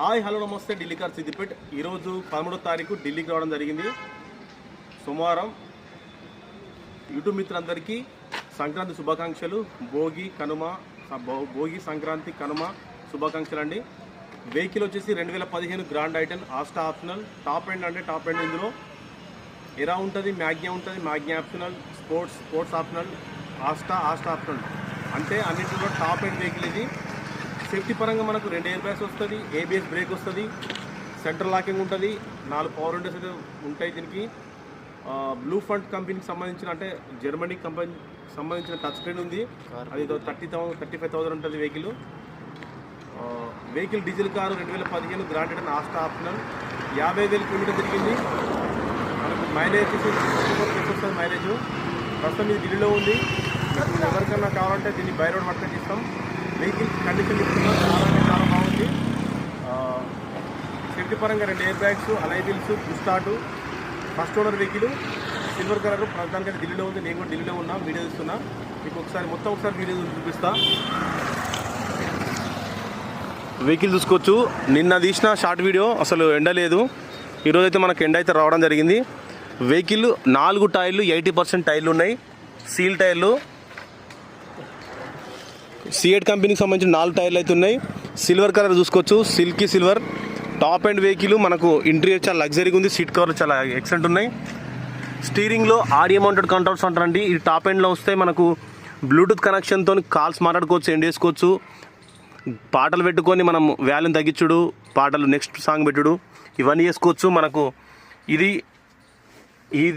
Hi hello నమస్తే Delhi car Siddipet. ఈరోజు 13వ తారీఖు ఢిల్లీకి రావడం జరిగింది. సోమవారం. యూట్యూబ్ మిత్రులందరికీ సంక్రాంతి శుభాకాంక్షలు. భోగి సంక్రాంతి కనుమ శుభాకాంక్షలు అండి. వెహికల్ వచ్చేసి 2015 grand i ten Asta optional. Top end అంటే టాప్ ఎండ్. ఇందులో ఎరా ఉంటుంది, మ్యాగ్నా ఉంటుంది, Magna optional, sports optional, Asta optional. అంటే అన్నింటిలో టాప్ ఎండ్ వెహికల్ ఇది. సేఫ్టీ పరంగా మనకు 2 ఎయిర్ బ్యాగ్స్ వస్తుంది, ఏబిఎస్ బ్రేక్ వస్తుంది, సెంట్రల్ లాకింగ్ ఉంటుంది, 4 పవర్ విండోస్ అయితే ఉంటాయి. దీనికి బ్లూ ఫంట్ కంపెనీకి సంబంధించిన అంటే జర్మనీ కంపెనీ సంబంధించిన టచ్ స్క్రీన్ ఉంది. అది 35,000 ఉంటుంది vehicle. Diesel car 2015 grand i ten Asta optional. 50,000 kilometer తిరిగింది. మనకు మైలేజ్ వస్తుంది. మైలేజ్ ప్రస్తుతం ఇది ఢిల్లీలో ఉంది. ఎవరికైనా కావాలంటే దీన్ని బై రోడ్ వర్క్ చేస్తాం. వెహికల్ కండిషన్ చాలా బాగుంది. సేఫ్టీ పరంగా 2 ఎయిర్ బ్యాగ్స్, అలై wheels, start, first owner vehicle, silver colour. ప్రస్తుతానికి ఢిల్లీలో ఉంది. నేను కూడా ఢిల్లీలో ఉన్నా, వీడియో తీస్తున్నా. మీకు ఒకసారి వీడియో చూపిస్తా. వెహికల్ చూసుకోవచ్చు. నిన్న తీసిన షార్ట్ వీడియో అసలు ఎండ లేదు. ఈరోజైతే మనకు ఎండ అయితే రావడం జరిగింది. వెహికల్ 4 టైర్లు 80% టైర్లు ఉన్నాయి. సీల్ టైర్లు. సిఎట్ కంపెనీకి సంబంధించిన 4 టైర్లు అయితే ఉన్నాయి. సిల్వర్ కలర్ చూసుకోవచ్చు, silky silver. Top end vehicle. మనకు ఇంటీరియర్ చాలా లగ్జరీగా ఉంది. సీట్ కవర్లు చాలా ఎక్సలెంట్ ఉన్నాయి. స్టీరింగ్లో ఆడియో మౌంటెడ్ కంట్రోల్స్ అంటారండి. ఈ టాప్ ఎండ్లో వస్తే మనకు బ్లూటూత్ కనెక్షన్తో కాల్స్ మాట్లాడుకోవచ్చు, ఎండ్ చేసుకోవచ్చు, పాటలు పెట్టుకొని మనం వాల్యూమ్ తగ్గించుడు, పాటలు నెక్స్ట్ సాంగ్ పెట్టుడు, ఇవన్నీ చేసుకోవచ్చు. మనకు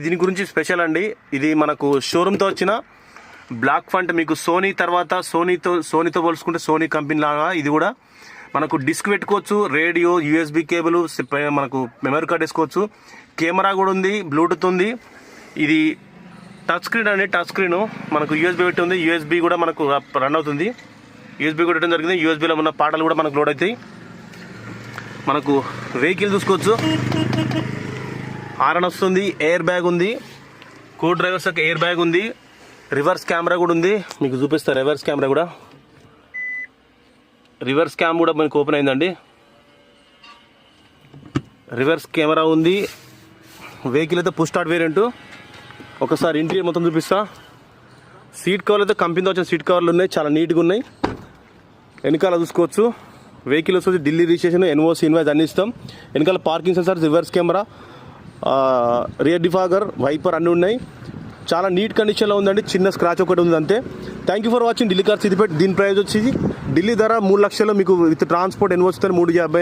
దీని గురించి స్పెషల్ అండి. ఇది మనకు షోరూమ్తో వచ్చిన బ్లాక్ ఫంట్. మీకు సోనీ తర్వాత సోనీతో పోల్చుకుంటే సోనీ కంపెనీ లాగా ఇది కూడా మనకు డిస్క్ పెట్టుకోవచ్చు, రేడియో, యూఎస్బి కేబుల్, మనకు మెమరీ కార్డ్ వేసుకోవచ్చు, కెమెరా కూడా ఉంది, బ్లూటూత్ ఉంది. ఇది టచ్ స్క్రీన్ అండి. టచ్ స్క్రీన్ మనకు యూఎస్బి పెట్టి ఉంది. యూఎస్బి కూడా మనకు రన్ అవుతుంది. యూఎస్బీ కూడా పెట్టడం జరిగింది. యూఎస్బీలో ఉన్న పాటలు కూడా మనకు లోడ్ అవుతాయి. మనకు వెహికల్ చూసుకోవచ్చు. హారన్ వస్తుంది, ఎయిర్ బ్యాగ్ ఉంది, కో డ్రైవర్స్ యొక్క ఎయిర్ బ్యాగ్ ఉంది, రివర్స్ కెమెరా కూడా ఉంది. మీకు చూపిస్తారు రివర్స్ కెమెరా కూడా. రివర్స్ క్యామ్ కూడా మనకు ఓపెన్ అయిందండి. రివర్స్ కెమెరా ఉంది. వెహికల్ అయితే పుష్ స్టార్ట్ వేరియంట్. ఒకసారి ఇంటీరియర్ మొత్తం చూపిస్తా. సీట్ కవర్లు అయితే కంపెనీతో వచ్చిన సీట్ కవర్లు ఉన్నాయి, చాలా నీట్గా ఉన్నాయి. వెనకాల చూసుకోవచ్చు. వెహికల్ వచ్చి ఢిల్లీ రిజిస్ట్రేషన్, ఎన్ఓసి, ఇన్వాయిస్ అన్ని ఇస్తాం. వెనకాల parking sensor, reverse camera, rear defogger, wiper అన్నీ ఉన్నాయి. చాలా నీట్ కండిషన్లో ఉందండి. చిన్న స్క్రాచ్ ఒకటి ఉంది అంతే. Thank you for watching Delhi car Siddipet. దీని ప్రైస్ వచ్చి ఢిల్లీ ధర 3 లక్షలు. మీకు విత్ ట్రాన్స్పోర్ట్ ఎన్ఓసితో 350.